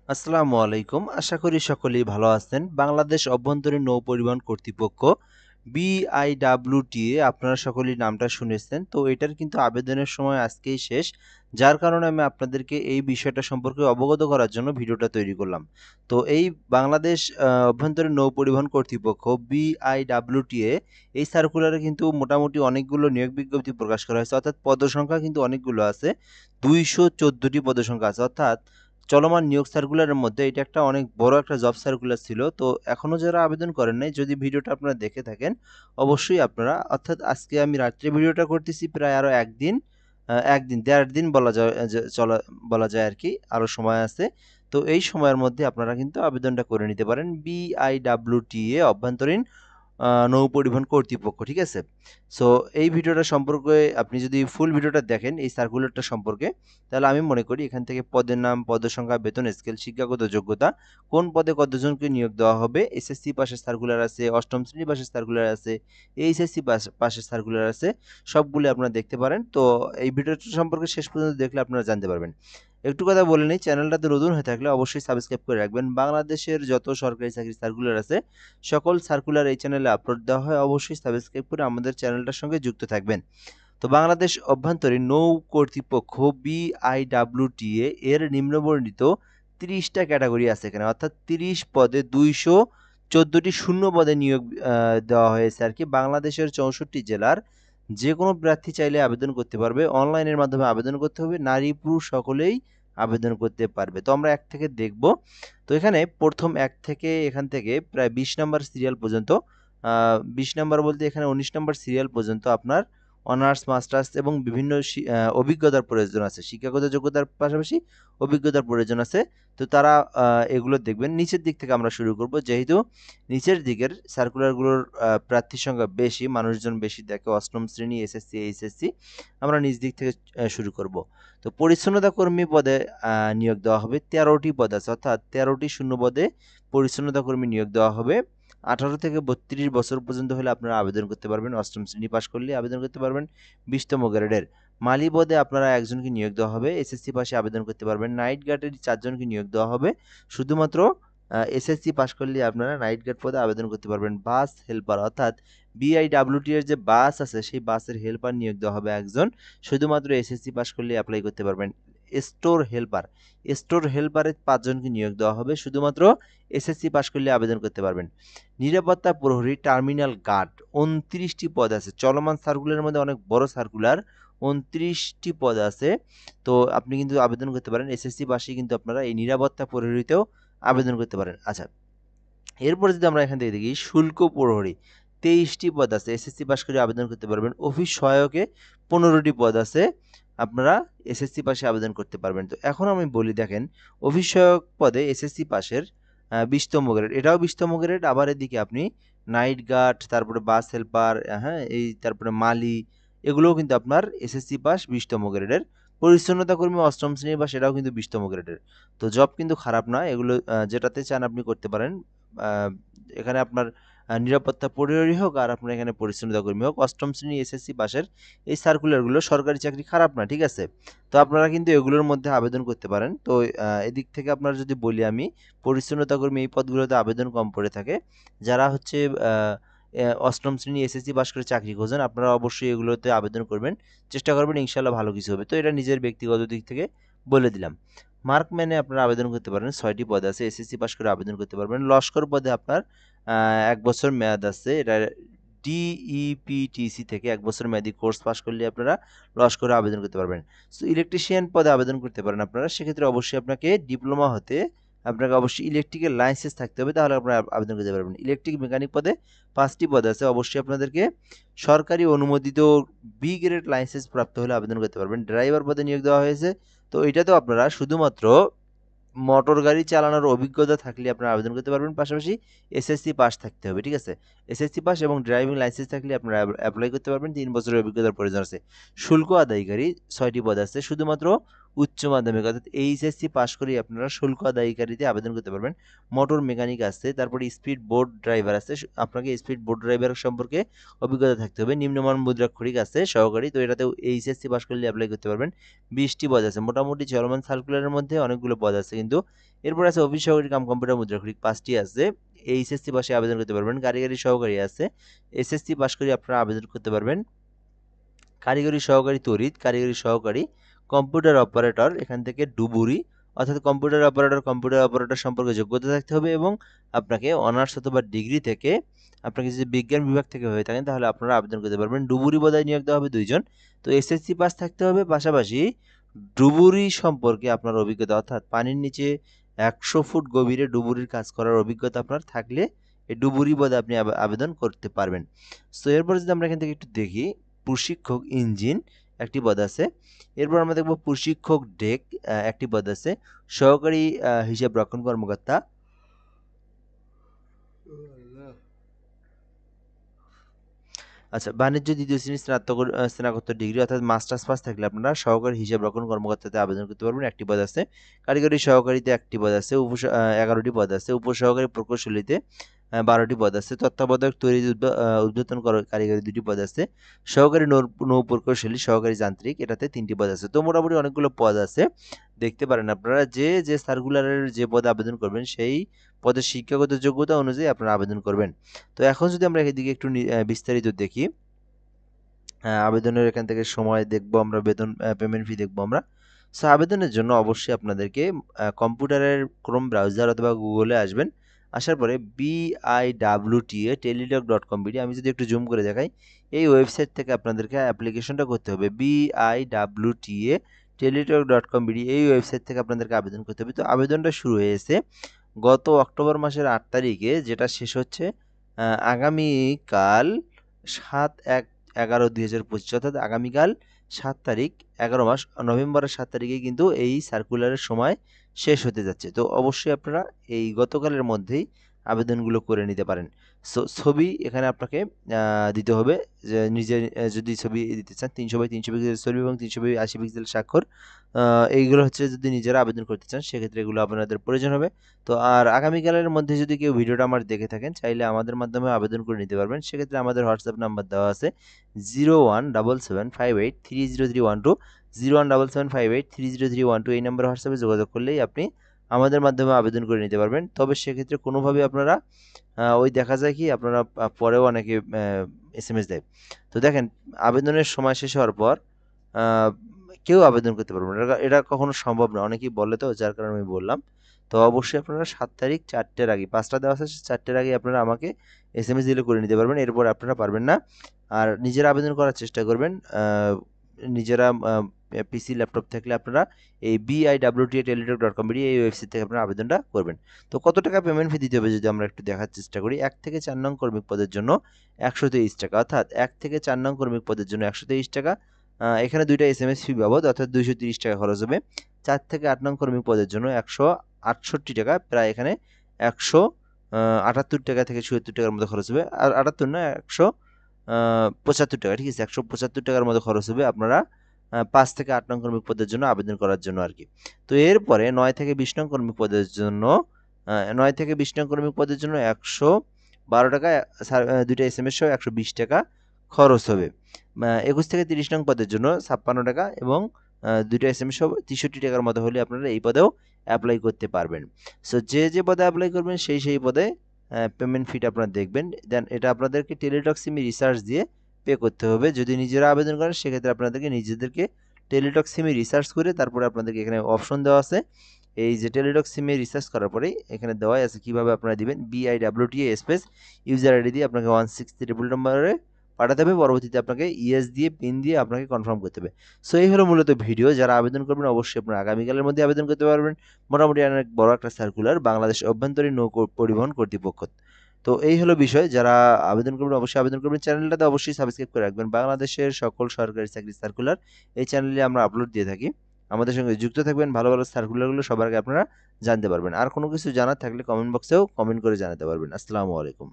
আসসালামু আলাইকুম। আশা করি সকলেই ভালো আছেন। বাংলাদেশ অভ্যন্তরীণ নৌ পরিবহন কর্তৃপক্ষ BIWTA আপনারা সকলেই নামটা শুনেছেন। তো এটার কিন্তু আবেদনের সময় আজকেই শেষ। যার কারণে আমি আপনাদেরকে এই বিষয়টা সম্পর্কে অবগত করার জন্য ভিডিওটা তৈরি করলাম। তো এই বাংলাদেশ অভ্যন্তরীণ নৌ পরিবহন কর্তৃপক্ষ BIWTA এই সার্কুলারে কিন্তু মোটামুটি অনেকগুলো নিয়োগ বিজ্ঞপ্তি প্রকাশ করা হয়েছে। অর্থাৎ পদসংখ্যা কিন্তু অনেকগুলো আছে। ২১৪টি পদসংখ্যা আছে। অর্থাৎ চলমান নিয়োগ সার্কুলারের মধ্যে এটা একটা অনেক বড় একটা জব সার্কুলার ছিল। তো এখনো যারা আবেদন করেন নাই, যদি ভিডিওটা আপনারা দেখে থাকেন, অবশ্যই আপনারা, অর্থাৎ আজকে আমি রাত্রে ভিডিওটা করতেছি, প্রায় আরো একদিন, একদিন ১.৫ দিন বলা যায়, বলা যায় আর কি, আরো সময় আছে। তো এই সময়ের মধ্যে আপনারা কিন্তু আবেদনটা করে নিতে পারেন BIWTA অভ্যন্তরীণ নৌ পরিবহন কর্তৃপক্ষ, ঠিক আছে? সো এই ভিডিওটা সম্পর্কে আপনি যদি ফুল ভিডিওটা দেখেন এই সার্কুলারটা সম্পর্কে, তাহলে আমি মনে করি এখান থেকে পদের নাম, পদের সংখ্যা, বেতন স্কেল, শিক্ষাগত যোগ্যতা, কোন পদে কতজনকে নিয়োগ দেওয়া হবে, এসএসসি পাশের সার্কুলার আছে, অষ্টম শ্রেণী পাশের সার্কুলার আছে, এইচএসসি পাশের সার্কুলার আছে, সবগুলো আপনারা দেখতে পারেন। তো এই ভিডিওটা সম্পর্কে শেষ পর্যন্ত দেখলে আপনারা জানতে পারবেন। একটু কথা বলে নিই, চ্যানেলটাতে নতুন হয়ে থাকলে অবশ্যই সাবস্ক্রাইব করে রাখবেন। বাংলাদেশের যত সরকারি চাকরির সার্কুলার আছে, সকল সার্কুলার এই চ্যানেলে আপলোড দেওয়া হয়। অবশ্যই সাবস্ক্রাইব করে আমাদের চ্যানেলটার সঙ্গে যুক্ত থাকবেন। তো বাংলাদেশ অভ্যন্তরীণ নৌ কর্তৃপক্ষ BIWTA এর নিম্নবর্ণিত 30টা ক্যাটাগরি আছে এখানে, অর্থাৎ 30 পদে 214টি শূন্য পদে নিয়োগ দেওয়া হয়েছে আর কি। বাংলাদেশের 64 জেলার যে কোনো প্রার্থী চাইলে আবেদন করতে পারবে। অনলাইনের মাধ্যমে আবেদন করতে হবে। নারী পুরুষ সকলেই আবেদন করতে পারবে। তো আমরা এক থেকে দেখব। তো এখানে প্রথম এক থেকে এখান থেকে প্রায় 20 নম্বর সিরিয়াল পর্যন্ত, 20 নম্বর বলতে এখানে 19 নম্বর সিরিয়াল পর্যন্ত আপনার অনার্স, মাস্টার্স এবং বিভিন্ন অভিজ্ঞতার প্রয়োজন আছে। শিক্ষাগত যোগ্যতার পাশাপাশি অভিজ্ঞতার প্রয়োজন আছে। তো তারা এগুলো দেখবেন। নিচের দিক থেকে আমরা শুরু করব, যেহেতু নিচের দিকের সার্কুলারগুলোর প্রার্থীর সংখ্যা বেশি, মানুষজন বেশি দেখে, অষ্টম শ্রেণী, এসএসসি, এইচএসসি। আমরা নিচ দিক থেকে শুরু করব। তো পরিচ্ছন্নতা কর্মী পদে নিয়োগ দেওয়া হবে। 13টি পদ আছে, অর্থাৎ 13টি শূন্য পদে পরিচ্ছন্নতা কর্মী নিয়োগ দেওয়া হবে। 18 থেকে 32 বছর পর্যন্ত হলে আপনারা আবেদন করতে পারবেন। অষ্টম শ্রেণী পাশ করলে আবেদন করতে পারবেন। 20তম গ্রেডের মালি পদে আপনারা একজনকে নিয়োগ দেওয়া হবে। এসএসসি পাশে আবেদন করতে পারবেন। নাইট গার্ডের 4 জনকে নিয়োগ দেওয়া হবে। শুধুমাত্র এসএসসি পাশ করলে আপনারা নাইট গার্ড পদে আবেদন করতে পারবেন। বাস হেল্পার, অর্থাৎ BIWT এর যে বাস আছে সেই বাসের হেল্পার নিয়োগ দেওয়া হবে একজন। শুধুমাত্র এসএসসি পাশ করলে অ্যাপ্লাই করতে পারবেন। স্টোর হেল্পার, স্টোর হেল্পারে 5 জনকে নিয়োগ দেওয়া হবে। শুধুমাত্র এসএসসি পাশ করলে আবেদন করতে পারবেন। নিরাপত্তা প্রহরী, টার্মিনাল গার্ড, 29টি পদ আছে। চলমান সার্কুলারের মধ্যে অনেক বড় সার্কুলার, 29টি পদ আছে। তো আপনি কিন্তু আবেদন করতে পারেন। এসএসসি পাশেই কিন্তু আপনারা এই নিরাপত্তা প্রহরীতেও আবেদন করতে পারেন। আচ্ছা, এরপরে যদি আমরা এখান থেকে দেখি, শুল্ক প্রহরী 23টি পদ আছে। এসএসসি পাশ করে আবেদন করতে পারবেন। অফিস সহায়কে 15টি পদ আছে। আপনারা এসএসসি পাশে আবেদন করতে পারবেন। তো এখন আমি বলি, দেখেন, অফিস সহায়ক পদে এসএসসি পাশের 20তম গ্রেড, এটাও 20তম গ্রেড। আবার এদিকে আপনি নাইট গার্ড, তারপরে বাস হেল্পার, হ্যাঁ, এই তারপরে মালি, এগুলোও কিন্তু আপনার এসএসসি পাস 20তম গ্রেডের। পরিচ্ছন্নতা কর্মী অষ্টম শ্রেণী পাস, এটাও কিন্তু 20তম গ্রেডের। তো জব কিন্তু খারাপ না, এগুলো যেটাতে চান আপনি করতে পারেন। আহ, এখানে আপনার নিরাপত্তা প্রহরী হোক আর আপনার এখানে পরিচ্ছন্নতা কর্মী হোক, অষ্টম শ্রেণী এসএসসি পাশের এই সার্কুলারগুলো সরকারি চাকরি খারাপ না, ঠিক আছে? তো আপনারা কিন্তু এগুলোর মধ্যে আবেদন করতে পারেন। তো এদিক থেকে আপনারা যদি বলি আমি, পরিচ্ছন্নতা কর্মী এই পদগুলোতে আবেদন কম পড়ে থাকে। যারা হচ্ছে অষ্টম শ্রেণী এসএসসি পাশ করে চাকরি খোঁজেন, আপনারা অবশ্যই এগুলোতে আবেদন করবেন। চেষ্টা করবেন, ইনশাল্লাহ ভালো কিছু হবে। তো এটা নিজের ব্যক্তিগত দিক থেকে বলে দিলাম। মার্কম্যানে আপনারা আবেদন করতে পারেন। 6টি পদ আছে। এসএসসি পাশ করে আবেদন করতে পারবেন। লস্কর পদে আপনার 1 বছর মেয়াদ আছে। এটা DEPTC থেকে 1 বছর মেয়াদী কোর্স পাশ করলে আপনারা লস্করে আবেদন করতে পারবেন। সো ইলেকট্রিশিয়ান পদে আবেদন করতে পারেন আপনারা। সেক্ষেত্রে অবশ্যই আপনাকে ডিপ্লোমা হতে, আপনাকে অবশ্যই ইলেকট্রিক্যাল লাইসেন্স থাকতে হবে, তাহলে আপনারা আবেদন করতে পারবেন। ইলেকট্রিক মেকানিক পদে 5টি পদ আছে। অবশ্যই আপনাদেরকে সরকারি অনুমোদিত বি গ্রেড লাইসেন্স প্রাপ্ত হলে আবেদন করতে পারবেন। ড্রাইভার পদে নিয়োগ দেওয়া হয়েছে। তো এটাতেও আপনারা শুধুমাত্র মোটর গাড়ি চালানোর অভিজ্ঞতা থাকলে আপনারা আবেদন করতে পারবেন। পাশাপাশি এসএসসি পাস থাকতে হবে, ঠিক আছে? এসএসসি পাস এবং ড্রাইভিং লাইসেন্স থাকলে আপনারা অ্যাপ্লাই করতে পারবেন। 3 বছরের অভিজ্ঞতার প্রয়োজন আছে। শুল্ক আদায়কারী 6টি পদ আছে। শুধুমাত্র উচ্চ মাধ্যমিক অর্থাৎ এইচএসসি পাস করেই আপনারা শুল্ক আদায়কারীতে আবেদন করতে পারবেন। মোটর মেকানিক আছে, তারপরে স্পিড বোট ড্রাইভার আছে, আপনাকে স্পিড বোট ড্রাইভার সম্পর্কে অভিজ্ঞতা থাকতে হবে। নিম্নমান মুদ্রাক্ষরিক আছে সহকারী, তো এটাতেও এইচএসসি পাস করলে অ্যাপ্লাই করতে পারবেন। 20টি পদ আছে, মোটামুটি চলমান সার্কুলারের মধ্যে অনেকগুলো পদ আছে কিন্তু। এরপর আছে অফিস সহকারী কাম কম্পিউটার মুদ্রাক্ষরিক 5টি আছে, এইচএসসি পাশে আবেদন করতে পারবেন। কারিগরি সহকারী আছে, এসএসসি পাস করে আপনারা আবেদন করতে পারবেন। কারিগরি সহকারী তড়িৎ, কারিগরি সহকারী কম্পিউটার অপারেটর, এখান থেকে ডুবুরি অর্থাৎ কম্পিউটার অপারেটর সম্পর্কে যোগ্যতা থাকতে হবে এবং আপনাকে অনার্স অথবা ডিগ্রি থেকে, আপনাকে যদি বিজ্ঞান বিভাগ থেকে হয়ে থাকেন তাহলে আপনারা আবেদন করতে পারবেন। ডুবুরি বোধহয় নিয়োগ দেওয়া হবে 2 জন। তো এসএসসি পাস থাকতে হবে, পাশাপাশি ডুবুরি সম্পর্কে আপনার অভিজ্ঞতা অর্থাৎ পানির নিচে 100 ফুট গভীরে ডুবুরির কাজ করার অভিজ্ঞতা আপনার থাকলে এই ডুবুরি পদে আপনি আবেদন করতে পারবেন। সো এরপর যদি আমরা এখান থেকে একটু দেখি, প্রশিক্ষক ইঞ্জিন একটি পদ আছে। এরপর আমরা দেখব প্রশিক্ষক ডেক একটি পদ আছে। সহকারী হিসাব রক্ষণ কর্মকর্তা, আচ্ছা বাণিজ্য দ্বিতীয় শ্রেণী স্নাতকোত্তর ডিগ্রি অর্থাৎ মাস্টার্স পাস থাকলে আপনারা সহকারী হিসাব রক্ষণ কর্মকর্তাতে আবেদন করতে পারবেন। একটি পদ আছে। কারিগরি সহকারীতে একটি পদ আছে। 11টি পদ আছে। উপসহকারী প্রকৌশলীতে 12টি পদ আছে। তত্ত্বাবধায়ক তৈরি উদ্বোধন কারিগরি 2টি পদ আছে। সহকারী নৌ প্রকৌশলী, সহকারী যান্ত্রিক, এটাতে 3টি পদ আছে। তো মোটামুটি অনেকগুলো পদ আছে, দেখতে পারেন আপনারা যে সার্কুলারের যে পদে আবেদন করবেন সেই পদের শিক্ষাগত যোগ্যতা অনুযায়ী আপনারা আবেদন করবেন। তো এখন যদি আমরা এদিকে একটু বিস্তারিত দেখি, আবেদনের এখান থেকে সময় দেখব আমরা, বেতন পেমেন্ট ফি দেখব আমরা। সো আবেদনের জন্য অবশ্যই আপনাদেরকে কম্পিউটারের ক্রোম ব্রাউজার অথবা গুগলে আসবেন। আসার পরে BIWTA টেলিটক.com বিডি, আমি যদি একটু জুম করে দেখাই, এই ওয়েবসাইট থেকে আপনাদেরকে অ্যাপ্লিকেশনটা করতে হবে। BIWTA টেলিটক.com বিডি, এই ওয়েবসাইট থেকে আপনাদেরকে আবেদন করতে হবে। তো আবেদনটা শুরু হয়েছে গত অক্টোবর মাসের 8 তারিখে, যেটা শেষ হচ্ছে আগামীকাল 7/11/2025, অর্থাৎ আগামীকাল 7 তারিখ 11 মাস নভেম্বরের 7 তারিখে কিন্তু এই সার্কুলারের সময় শেষ হতে যাচ্ছে। তো অবশ্যই আপনারা এই গতকালের মধ্যেই আবেদনগুলো করে নিতে পারেন। ছবি এখানে আপনাকে দিতে হবে, যে নিজের যদি ছবি দিতে চান 300x300 পিক্সেল ছবি এবং 380 পিক্সেল স্বাক্ষর, এইগুলো হচ্ছে যদি নিজেরা আবেদন করতে চান সেক্ষেত্রে এগুলো আপনাদের প্রয়োজন হবে। তো আর আগামীকালের মধ্যে যদি কেউ ভিডিওটা আমার দেখে থাকেন চাইলে আমাদের মাধ্যমে আবেদন করে নিতে পারবেন। সেক্ষেত্রে আমাদের হোয়াটসঅ্যাপ নাম্বার দেওয়া আছে 017758300312, 017758300312, এই নাম্বারে হোয়াটসঅ্যাপে যোগাযোগ করলেই আপনি আমাদের মাধ্যমে আবেদন করে নিতে পারবেন। তবে সেক্ষেত্রে কোনোভাবে আপনারা ওই দেখা যায় কি আপনারা পরেও অনেকে SMS দেয়। তো দেখেন আবেদনের সময় শেষ হওয়ার পর কেউ আবেদন করতে পারবেন না, এটা কখনো সম্ভব না, অনেকেই বলে, তো যার কারণে আমি বললাম। তো অবশ্যই আপনারা 7 তারিখ 4টের আগে, 5টা দেওয়া আছে 4টের আগে আপনারা আমাকে SMS দিলে করে নিতে পারবেন, এরপর আপনারা পারবেন না। আর নিজেরা আবেদন করার চেষ্টা করবেন, নিজেরা পিসি ল্যাপটপ থাকলে আপনারা এই BIWTA টেলিটক.com বিডি, এই ওয়েবসাইট থেকে আপনারা আবেদনটা করবেন। তো কত টাকা পেমেন্ট ফি দিতে হবে যদি আমরা একটু দেখার চেষ্টা করি, 1 থেকে 4 নং কর্মিক পদের জন্য 123 টাকা, অর্থাৎ 1 থেকে 4 নং কর্মিক পদের জন্য 123 টাকা। এখানে 2টা SMS ফি বাবদ অর্থাৎ 230 টাকা খরচ হবে। 4 থেকে 8 নং কর্মিক পদের জন্য 168 টাকা, প্রায় এখানে 178 টাকা থেকে 76 টাকার মতো খরচ হবে। আর 78 না, 175 টাকা, ঠিক আছে, 175 টাকার মতো খরচ হবে আপনারা 5 থেকে 8 নং কর্মিক পদের জন্য আবেদন করার জন্য আর কি। তো এরপরে 9 থেকে 20 নং কর্মিক পদের জন্য 9 থেকে 20 নং কর্মিক পদের জন্য 112 টাকা, 2টা SMS সহ 120 টাকা খরচ হবে। 21 থেকে 30 নং পদের জন্য 56 টাকা এবং 2টা SMS সহ 63 টাকার মতো হলে আপনারা এই পদেও অ্যাপ্লাই করতে পারবেন। সো যে পদে অ্যাপ্লাই করবেন সেই পদে পেমেন্ট ফিটা আপনারা দেখবেন। দেন এটা আপনাদেরকে টেলিটক সিমে রিচার্জ দিয়ে পে করতে হবে। যদি নিজেরা আবেদন করেন সেক্ষেত্রে আপনাদেরকে নিজেদেরকে টেলিটক সিমে রিচার্জ করে তারপরে আপনাদেরকে এখানে অপশন দেওয়া আছে, এই যে টেলিটক সিমে রিচার্জ করার পরেই এখানে দেওয়া আছে কিভাবে আপনারা দিবেন। BIWTA স্পেস ইউজার আইডি দিয়ে আপনাকে 163 নম্বরে পাঠাতে হবে, পরবর্তীতে আপনাকে ইয়েস দিয়ে পিন দিয়ে আপনাকে কনফার্ম করতে হবে। সো এই হলো মূলত ভিডিও। যারা আবেদন করবেন অবশ্যই আপনারা আগামীকালের মধ্যে আবেদন করতে পারবেন। মোটামুটি অনেক বড় একটা সার্কুলার বাংলাদেশ অভ্যন্তরীণ নৌ পরিবহন কর্তৃপক্ষ। তো এই হলো বিষয়, যারা আবেদন করবেন অবশ্যই আবেদন করবেন। চ্যানেলটাতে অবশ্যই সাবস্ক্রাইব করে রাখবেন। বাংলাদেশের সকল সরকারি চাকরি সার্কুলার এই চ্যানেলে আমরা আপলোড দিয়ে থাকি। আমাদের সঙ্গে যুক্ত থাকবেন, ভালো ভালো সার্কুলারগুলো সবার আগে আপনারা জানতে পারবেন। আর কোনো কিছু জানার থাকলে কমেন্ট বক্সেও কমেন্ট করে জানাতে পারবেন। আসসালামু আলাইকুম।